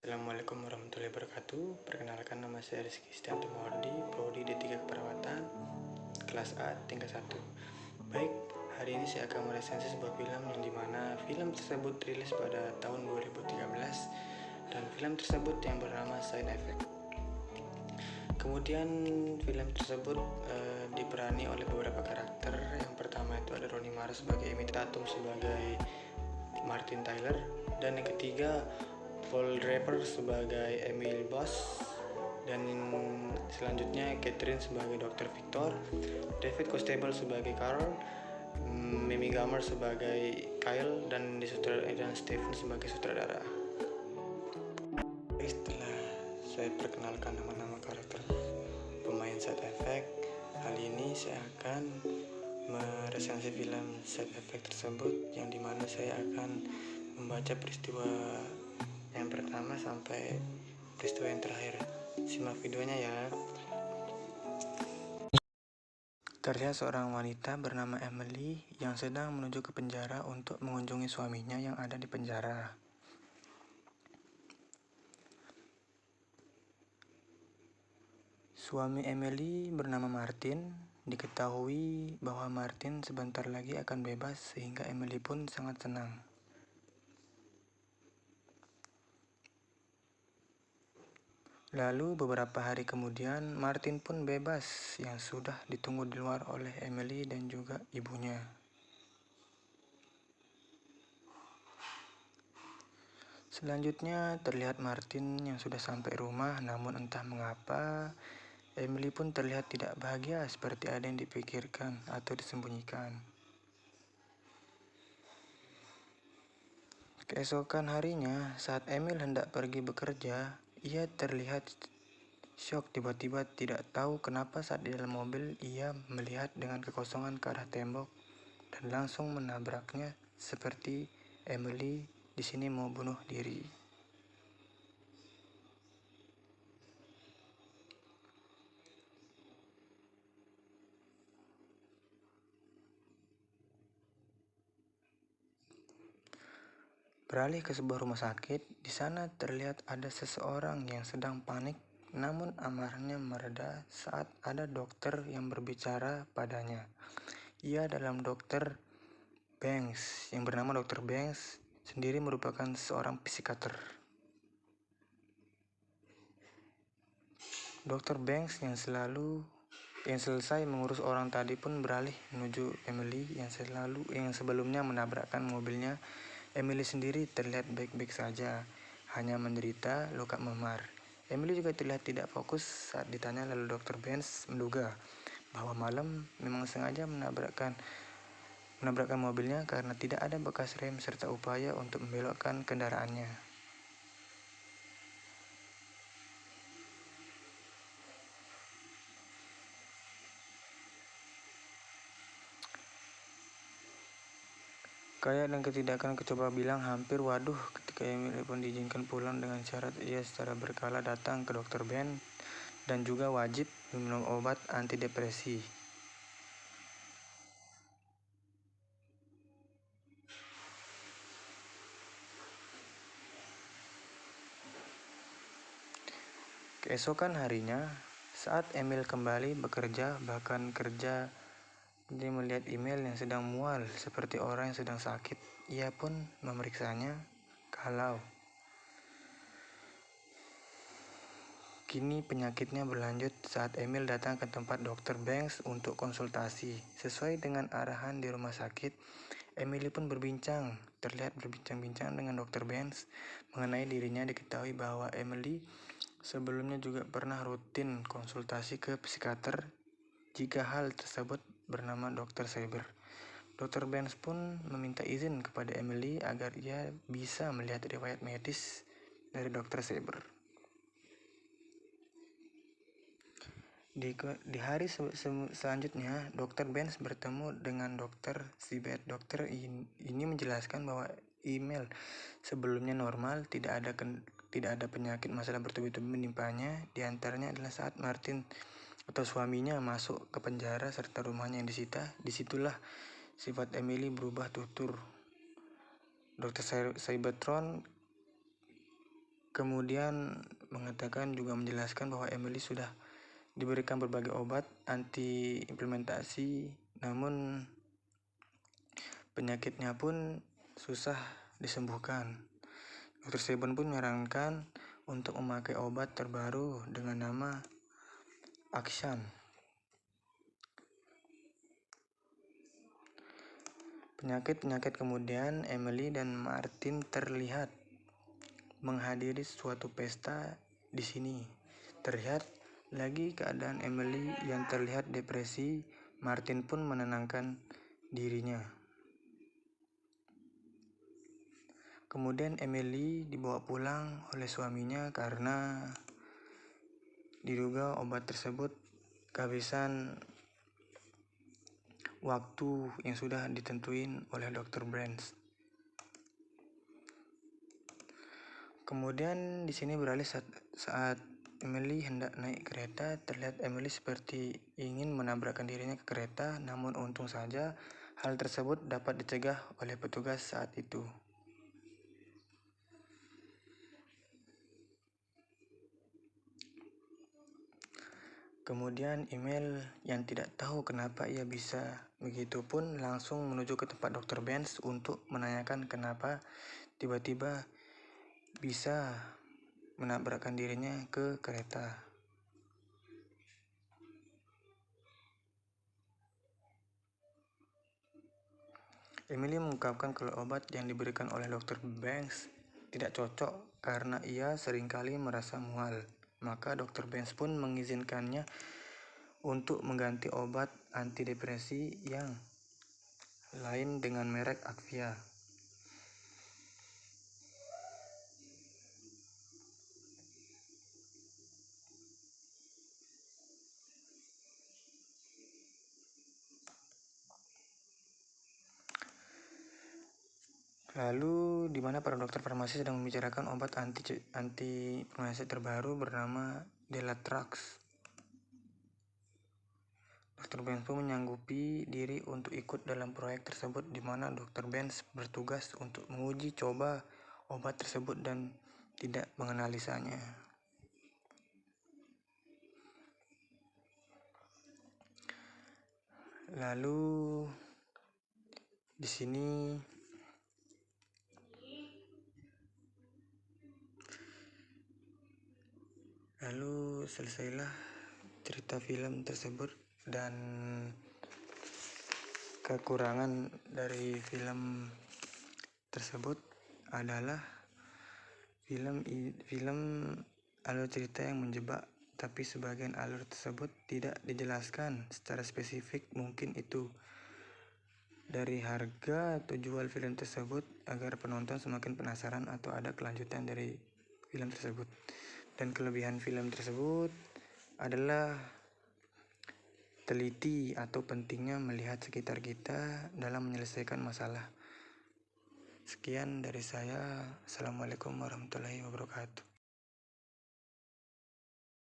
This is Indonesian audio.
Assalamualaikum warahmatullahi wabarakatuh. Perkenalkan, nama saya Rizky Stianto Mawardi, Prodi D3 Keperawatan, kelas A tingkat 1. Baik, hari ini saya akan meresensi sebuah film yang dimana film tersebut rilis pada tahun 2013 dan film tersebut yang bernama Side Effect. Kemudian film tersebut diperani oleh beberapa karakter. Yang pertama itu ada Rooney Mara sebagai Amy Tatum sebagai Martin Tyler, dan yang ketiga Paul Draper sebagai Emil Boss, dan selanjutnya Catherine sebagai Dr. Victor, David Costable sebagai Carol, Mimi Gamer sebagai Kyle, dan Stephen sebagai sutradara. Setelah saya perkenalkan nama-nama karakter pemain Side Effect, kali ini saya akan meresensi film Side Effect tersebut, yang dimana saya akan membaca peristiwa yang pertama sampai peristiwa yang terakhir. Simak videonya ya. Terlihat seorang wanita bernama Emily yang sedang menuju ke penjara untuk mengunjungi suaminya yang ada di penjara. Suami Emily bernama Martin. Diketahui bahwa Martin sebentar lagi akan bebas, sehingga Emily pun sangat senang. Lalu beberapa hari kemudian, Martin pun bebas yang sudah ditunggu di luar oleh Emily dan juga ibunya. Selanjutnya terlihat Martin yang sudah sampai rumah, namun entah mengapa Emily pun terlihat tidak bahagia, seperti ada yang dipikirkan atau disembunyikan. Keesokan harinya, saat Emil hendak pergi bekerja, ia terlihat syok tiba-tiba, tidak tahu kenapa saat di dalam mobil ia melihat dengan kekosongan ke arah tembok dan langsung menabraknya, seperti Emily di sini mau bunuh diri. Beralih ke sebuah rumah sakit, di sana terlihat ada seseorang yang sedang panik, namun amarahnya mereda saat ada dokter yang berbicara padanya. Ia dalam Dr. Banks, yang bernama Dr. Banks sendiri merupakan seorang psikiater. Dr. Banks yang selesai mengurus orang tadi pun beralih menuju Emily yang sebelumnya menabrakkan mobilnya. Emily sendiri terlihat baik-baik saja, hanya menderita luka memar. Emily juga terlihat tidak fokus saat ditanya, lalu Dr. Banks menduga bahwa malam memang sengaja menabrakkan mobilnya karena tidak ada bekas rem serta upaya untuk membelokkan kendaraannya. Kaya dan ketidakkan coba bilang hampir waduh ketika Emily pun diizinkan pulang dengan syarat ia secara berkala datang ke Dr. Ben dan juga wajib minum obat antidepresi. Keesokan harinya, saat Emil kembali bekerja, bahkan kerja, dia melihat email yang sedang mual seperti orang yang sedang sakit. Ia pun memeriksanya kalau kini penyakitnya berlanjut. Saat Emil datang ke tempat Dr. Banks untuk konsultasi, sesuai dengan arahan di rumah sakit, Emily pun terlihat berbincang-bincang dengan Dr. Banks mengenai dirinya. Diketahui bahwa Emily sebelumnya juga pernah rutin konsultasi ke psikiater jika hal tersebut bernama Dr. Saber. Dr. Banks pun meminta izin kepada Emily agar ia bisa melihat riwayat medis dari Dr. Saber. Di hari selanjutnya, Dr. Banks bertemu dengan Dr. Saber. Dokter ini menjelaskan bahwa email sebelumnya normal, tidak ada penyakit masalah bertubi-tubi menimpanya. Di antaranya adalah saat Martin atau suaminya masuk ke penjara serta rumahnya yang disita. Disitulah sifat Emily berubah tutur. Dr. Cybertron Kemudian menjelaskan bahwa Emily sudah diberikan berbagai obat anti implementasi, namun penyakitnya pun susah disembuhkan. Dr. Seven pun menyarankan untuk memakai obat terbaru dengan nama Akshan. Penyakit kemudian Emily dan Martin terlihat menghadiri suatu pesta di sini. Terlihat lagi keadaan Emily yang terlihat depresi. Martin pun menenangkan dirinya. Kemudian Emily dibawa pulang oleh suaminya karena diduga obat tersebut kehabisan waktu yang sudah ditentuin oleh Dr. Brands. Kemudian di sini beralih saat Emily hendak naik kereta, terlihat Emily seperti ingin menabrakkan dirinya ke kereta, namun untung saja hal tersebut dapat dicegah oleh petugas saat itu. Kemudian email yang tidak tahu kenapa ia bisa begitu pun langsung menuju ke tempat Dr. Benz untuk menanyakan kenapa tiba-tiba bisa menabrakkan dirinya ke kereta. Emily mengungkapkan kalau obat yang diberikan oleh Dr. Banks tidak cocok karena ia seringkali merasa mual. Maka Dr. Banks pun mengizinkannya untuk mengganti obat antidepresi yang lain dengan merek Avia. Lalu di mana para dokter farmasi sedang membicarakan obat anti-inflamasi terbaru bernama Delatrax. Dr. Benz pun menyanggupi diri untuk ikut dalam proyek tersebut di mana Dr. Benz bertugas untuk menguji coba obat tersebut dan tidak menganalisanya. Lalu di sini selesailah cerita film tersebut, dan kekurangan dari film tersebut adalah film alur cerita yang menjebak, tapi sebagian alur tersebut tidak dijelaskan secara spesifik. Mungkin itu dari harga atau jual film tersebut agar penonton semakin penasaran atau ada kelanjutan dari film tersebut. Dan kelebihan film tersebut adalah teliti atau pentingnya melihat sekitar kita dalam menyelesaikan masalah. Sekian dari saya. Assalamualaikum warahmatullahi wabarakatuh.